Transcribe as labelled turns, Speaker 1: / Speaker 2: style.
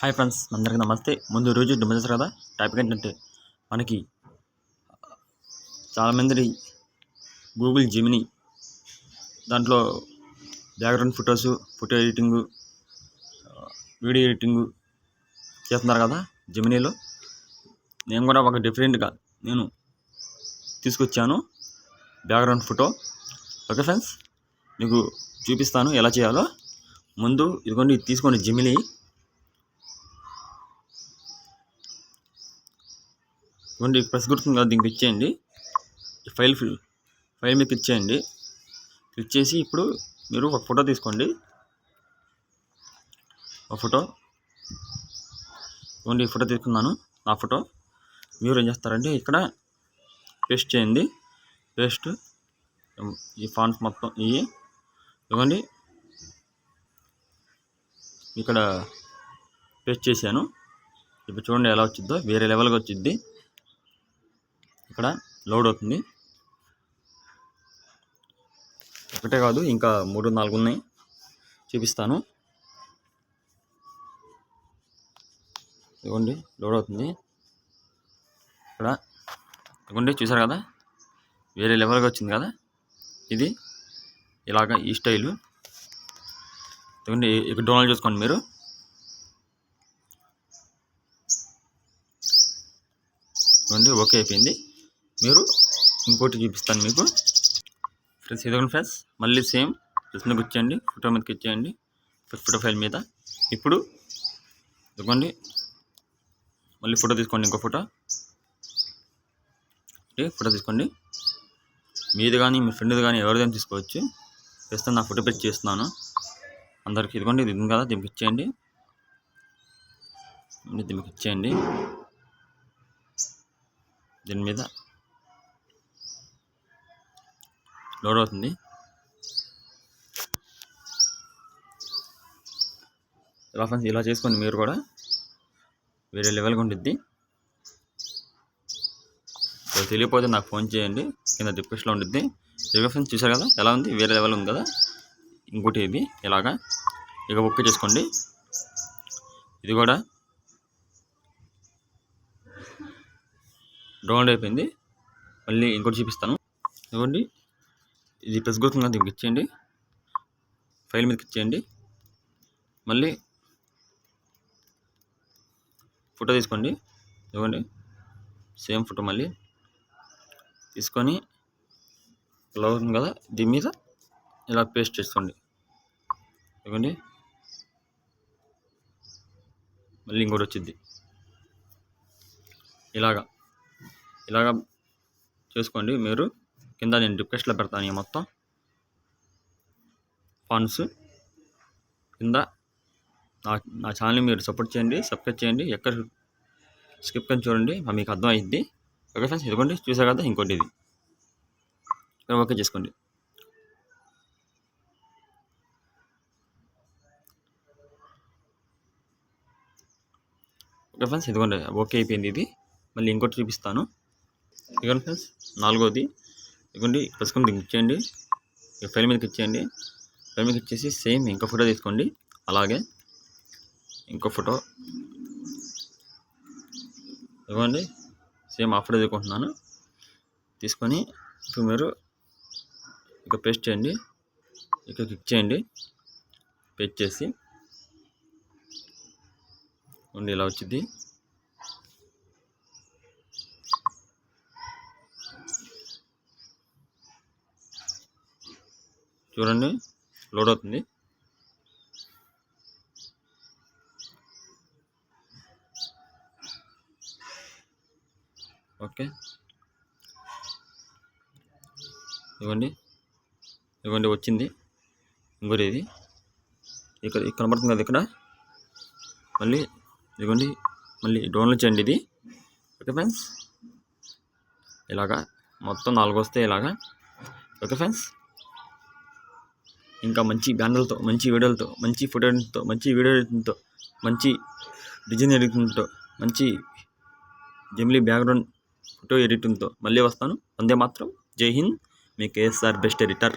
Speaker 1: Hi friends, అందరికీ నమస్తే. ముందు రోజు గమనించారు కదా, టాపిక్ ఏంటంటే మనకి చాలామంది గూగుల్ జెమినీ దాంట్లో background photo editing, video editing చేస్తున్నారు కదా జెమినీలో. నేను కూడా ఒక డిఫరెంట్గా తీసుకొచ్చాను బ్యాక్గ్రౌండ్ ఫోటో. ఓకే ఫ్రెండ్స్, మీకు చూపిస్తాను ఎలా చేయాలో. ముందు ఇదిగోండి, తీసుకోండి జెమినీ. ఇవ్వండి, ప్రెస్ గుర్తుంది కదా, దీనికి ఇచ్చేయండి. ఫైల్ మీద క్లిక్ చేయండి. క్లిక్ చేసి ఇప్పుడు మీరు ఒక ఫోటో తీసుకోండి. ఒక ఫోటో ఇవ్వండి, ఈ ఫోటో తీసుకున్నాను, ఆ ఫోటో. మీరు ఏం చేస్తారంటే ఇక్కడ పేస్ట్ చేయండి. పేస్ట్ ఈ ఫాంట్స్ మొత్తం ఇవ్వండి, ఇక్కడ పేస్ట్ చేశాను. ఇప్పుడు చూడండి ఎలా వచ్చిందో, వేరే లెవెల్గా వచ్చింది. ఇక్కడ లోడ్ అవుతుంది. ఒకటే కాదు, ఇంకా 3-4 ఉన్నాయి, చూపిస్తాను. ఇవ్వండి, లోడ్ అవుతుంది. ఇక్కడ ఇవ్వండి, చూసారు కదా, వేరే లెవెల్గా వచ్చింది కదా. ఇది ఇలాగా ఈ స్టైలు. ఇవ్వండి, ఇక్కడ డౌన్లోడ్ చేసుకోండి మీరు. ఇవ్వండి, ఓకే అయిపోయింది. మీరు ఇంకోటి చూపిస్తాను మీకు ఫ్రెండ్స్. ఇదిగోండి ఫ్రెండ్స్, మళ్ళీ సేమ్ ప్రెస్ మీద ఇచ్చేయండి, ఫోటో మీదకి ఇచ్చేయండి, ఫోటో ఫైల్ మీద. ఇప్పుడు ఇదిగోండి, మళ్ళీ ఫోటో తీసుకోండి, ఇంకో ఫోటో తీసుకోండి. మీది కానీ మీ ఫ్రెండ్ది కానీ ఎవరిదైనా తీసుకోవచ్చు. ప్రస్తుతం నా ఫోటో పెట్టి చేస్తున్నాను అందరికి. ఇదిగోండి, ఇది ఉంది కదా, దీనికి ఇచ్చేయండి. దీని మీద లోడ్ అవుతుంది. ఇలా ఫ్రెండ్స్, ఇలా చేసుకోండి మీరు కూడా, వేరే లెవెల్గా ఉంటుంది. తెలియకపోతే నాకు ఫోన్ చేయండి, కింద డిస్క్రిప్షన్లో ఉంటుంది. ఫ్రెండ్స్, చూసారు కదా ఎలా ఉంది, వేరే లెవెల్ ఉంది కదా. ఇంకోటి ఇది ఇలాగా, ఇక ఓకే చేసుకోండి. ఇది కూడా డౌన్లోడ్ అయిపోయింది. మళ్ళీ ఇంకోటి చూపిస్తాను. ఇవ్వండి, ఇది ప్రెస్ గుర్తుంది కదా, దీనికి ఇచ్చేయండి, ఫైల్ మీదకి ఇచ్చేయండి. మళ్ళీ ఫోటో తీసుకోండి. ఇవ్వండి, సేమ్ ఫోటో మళ్ళీ తీసుకొని ఇలా అవుతుంది కదా, దీని మీద ఇలా పేస్ట్ చేసుకోండి. ఇవ్వండి, మళ్ళీ ఇంకోటి వచ్చింది. ఇలాగా చేసుకోండి మీరు. కింద నేను డిస్క్రిప్షన్లో పెడతాను ఈ మొత్తం ఫండ్స్ కింద. నా ఛానల్ని మీరు సపోర్ట్ చేయండి, సబ్స్క్రైబ్ చేయండి, ఎక్కడ స్కిప్ అని చూడండి, మీకు అర్థం అయ్యిద్ది. ఓకే ఫ్రెండ్స్, ఇదిగోండి, చూసారు కదా, ఇంకోటి ఇది ఓకే చేసుకోండి. ఓకే ఫ్రెండ్స్, ఇదిగోండి ఓకే అయిపోయింది. ఇది మళ్ళీ ఇంకోటి చూపిస్తాను. ఇదిగోండి ఫ్రెండ్స్, 4వది. ఇదిగోండి, ప్రస్తుతం దీనికి ఇచ్చేయండి, ఫైల్ మీదకి ఇచ్చేయండి. ఫైల్ మీదకి ఇచ్చేసి సేమ్ ఇంకో ఫోటో తీసుకోండి. అలాగే ఇంకో ఫోటో ఇవ్వండి, సేమ్ ఆ ఫోటో తీసుకుంటున్నాను. తీసుకొని ఇప్పుడు మీరు ఇక పేస్ట్ చేయండి, ఇక క్లిక్ చేయండి. పేస్ట్ చేసి ఉండి ఇలా వచ్చింది. చూడండి, లోడ్ అవుతుంది. ఓకే, ఇవ్వండి వచ్చింది. ఇంకోటి ఇది ఇక్కడ కనబడుతుంది కదా, ఇక్కడ మళ్ళీ ఇదిగోండి, మళ్ళీ డౌన్లోడ్ చేయండి ఇది. ఓకే ఫ్రెండ్స్, ఇలాగా మొత్తం 4 వస్తాయి ఇలాగా. ఓకే ఫ్రెండ్స్, ఇంకా మంచి బ్యానర్లతో, మంచి వీడియోలతో, మంచి ఫోటో ఎడిటింగ్తో, మంచి వీడియో ఎడిటింగ్తో, మంచి డిజైన్ ఎడిటింగ్తో, మంచి జెమినీ బ్యాక్గ్రౌండ్ ఫోటో ఎడిటింగ్తో మళ్ళీ వస్తాను. వందే మాత్రం. జై హింద్. మీ కేఎస్ఆర్ బెస్ట్ ఎడిటర్.